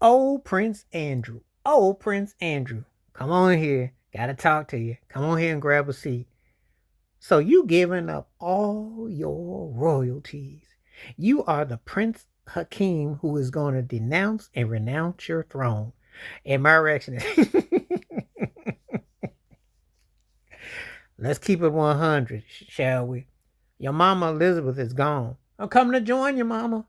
Oh, Prince Andrew. Oh, Prince Andrew. Come on here. Gotta talk to you. Come on here and grab a seat. So you giving up all your royalties. You are the Prince Hakeem who is going to denounce and renounce your throne. And my reaction is, let's keep it 100, shall we? Your mama Elizabeth is gone. I'm coming to join you, mama.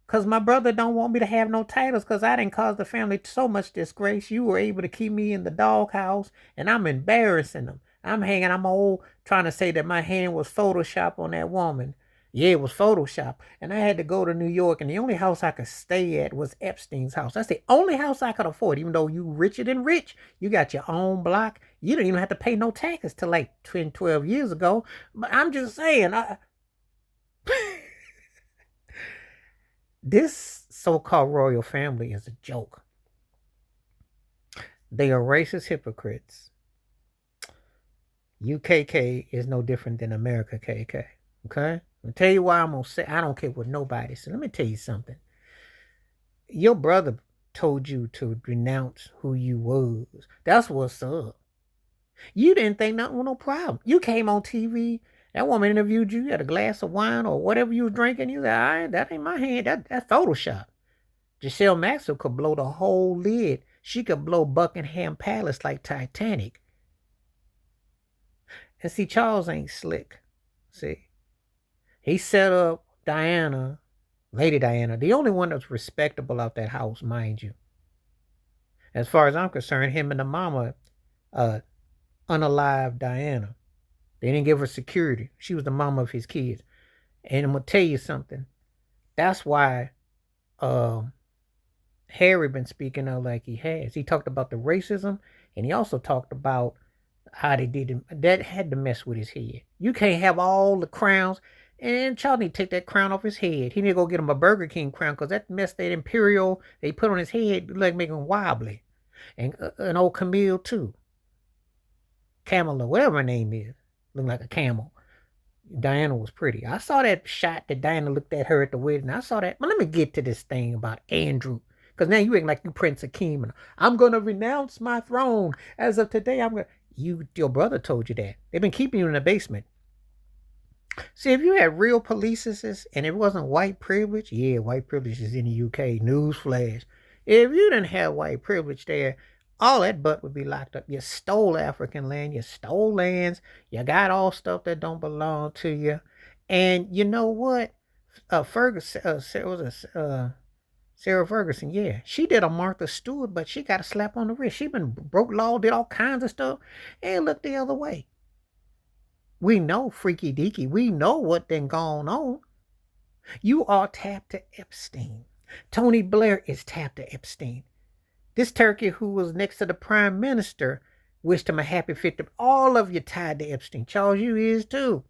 Because my brother don't want me to have no titles because I didn't cause the family so much disgrace. You were able to keep me in the doghouse, and I'm embarrassing them. I'm old trying to say that my hand was Photoshop on that woman. Yeah, it was Photoshop. And I had to go to New York, and the only house I could stay at was Epstein's house. That's the only house I could afford, even though you richer than rich. You got your own block. You didn't even have to pay no taxes till like 10, 12 years ago. But I'm just saying, this so-called royal family is a joke. They are racist hypocrites. UKK is no different than America KK. Okay? I'll tell you why I'm gonna say I don't care what nobody says. Let me tell you something. Your brother told you to renounce who you was. That's what's up. You didn't think nothing was no problem. You came on TV. That woman interviewed you. You had a glass of wine or whatever you was drinking. You said, all right, that ain't my hand. That's Photoshop. Giselle Maxwell could blow the whole lid. She could blow Buckingham Palace like Titanic. And see, Charles ain't slick. See, he set up Diana, Lady Diana, the only one that's respectable out that house, mind you. As far as I'm concerned, him and the mama, unalive Diana. They didn't give her security. She was the mama of his kids. And I'm gonna tell you something. That's why Harry been speaking out like he has. He talked about the racism, and he also talked about how they did him. That had to mess with his head. You can't have all the crowns. And Charles need to take that crown off his head. He need to go get him a Burger King crown because that mess, that Imperial they put on his head, like making him wobbly. And an old Camille too. Camilla, whatever her name is. Looking like a camel. Diana was pretty. I saw that shot that Diana looked at her at the wedding. I saw that. But let me get to this thing about Andrew. Because now you ain't like you Prince Akeem. And I'm going to renounce my throne. As of today, I'm going to. Your brother told you that. They've been keeping you in the basement. See, if you had real polices and it wasn't white privilege, yeah, white privilege is in the UK. Newsflash. If you didn't have white privilege there, all that butt would be locked up. You stole African land, you stole lands, you got all stuff that don't belong to you. And you know what? Ferguson, Sarah Ferguson, yeah, she did a Martha Stewart, but she got a slap on the wrist. She been broke law, did all kinds of stuff, and looked the other way. We know freaky deaky. We know what then gone on. You are tapped to Epstein. Tony Blair is tapped to Epstein. This turkey who was next to the prime minister wished him a happy 50th. All of you tied to Epstein. Charles, you is too.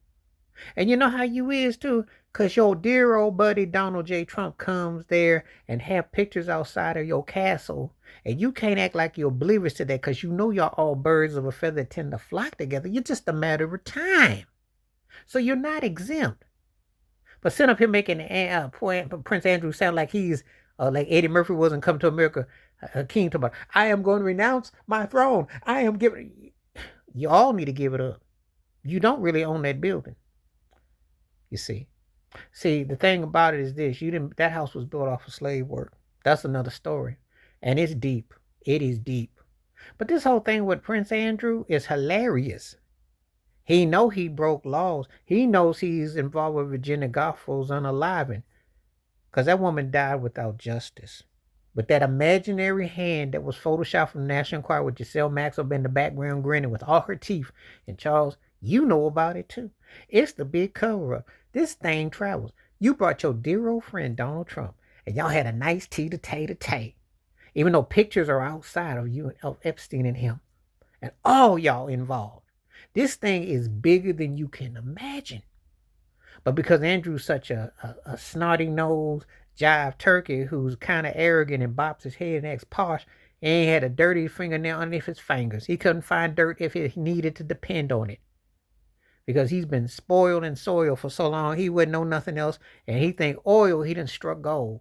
And you know how you is too? Because your dear old buddy Donald J. Trump comes there and have pictures outside of your castle. And you can't act like you're oblivious to that because you know y'all all birds of a feather tend to flock together. You're just a matter of time. So you're not exempt. But sitting up here making Prince Andrew sound like he's like Eddie Murphy wasn't Come to America. King talking about, I am going to renounce my throne. I am giving. You all need to give it up. You don't really own that building. You see. See, the thing about it is this: you didn't. That house was built off of slave work. That's another story, and it's deep. It is deep. But this whole thing with Prince Andrew is hilarious. He know he broke laws. He knows he's involved with Virginia Goffro's unaliving, because that woman died without justice. But that imaginary hand that was photoshopped from the National Enquirer with Giselle Maxwell in the background grinning with all her teeth. And Charles, you know about it too. It's the big cover up. This thing travels. You brought your dear old friend Donald Trump, and y'all had a nice tea to tay. Even though pictures are outside of you, of Epstein and him. And all y'all involved. This thing is bigger than you can imagine. But because Andrew's such a snotty nose jive turkey who's kind of arrogant and bops his head and acts posh, and he had a dirty fingernail underneath his fingers. He couldn't find dirt if he needed to depend on it. Because he's been spoiled and soiled for so long, he wouldn't know nothing else. And he think oil, he done struck gold.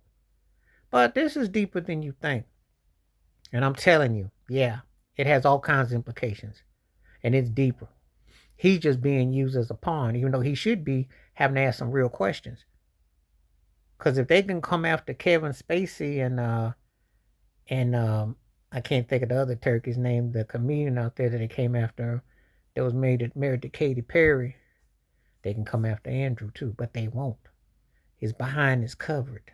But this is deeper than you think. And I'm telling you, yeah, it has all kinds of implications. And it's deeper. He's just being used as a pawn, even though he should be having to ask some real questions. Because if they can come after Kevin Spacey and I can't think of the other turkey's name, the comedian out there that they came after that was married to Katy Perry, they can come after Andrew too, but they won't. His behind is covered.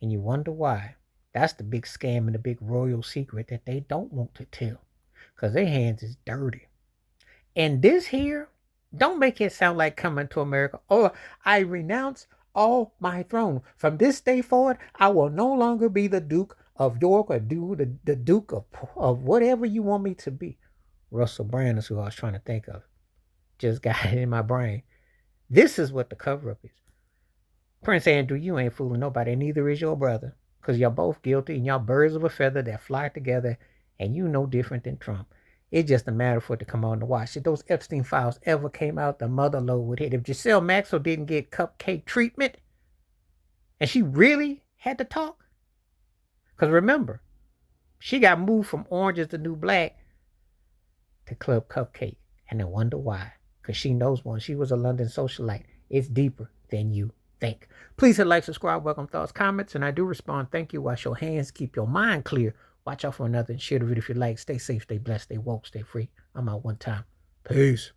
And you wonder why. That's the big scam and the big royal secret that they don't want to tell. Because their hands is dirty. And this here, don't make it sound like Coming to America. Oh, I renounce all my throne. From this day forward, I will no longer be the Duke of York or the Duke of whatever you want me to be. Russell Brand is who I was trying to think of. Just got it in my brain. This is what the cover up is. Prince Andrew, you ain't fooling nobody, and neither is your brother. Because y'all both guilty and y'all birds of a feather that fly together, and you no different than Trump. It's just a matter for it to come on to watch. If those Epstein files ever came out, the mother load would hit. If Giselle Maxwell didn't get cupcake treatment, and she really had to talk, because remember, she got moved from Orange is the New Black to Club Cupcake, and I wonder why. Because she knows one. She was a London socialite. It's deeper than you think. Please hit like, subscribe, welcome thoughts, comments, and I do respond. Thank you. Wash your hands. Keep your mind clear. Watch out for another and share the video if you like. Stay safe, stay blessed, stay woke, stay free. I'm out one time. Peace.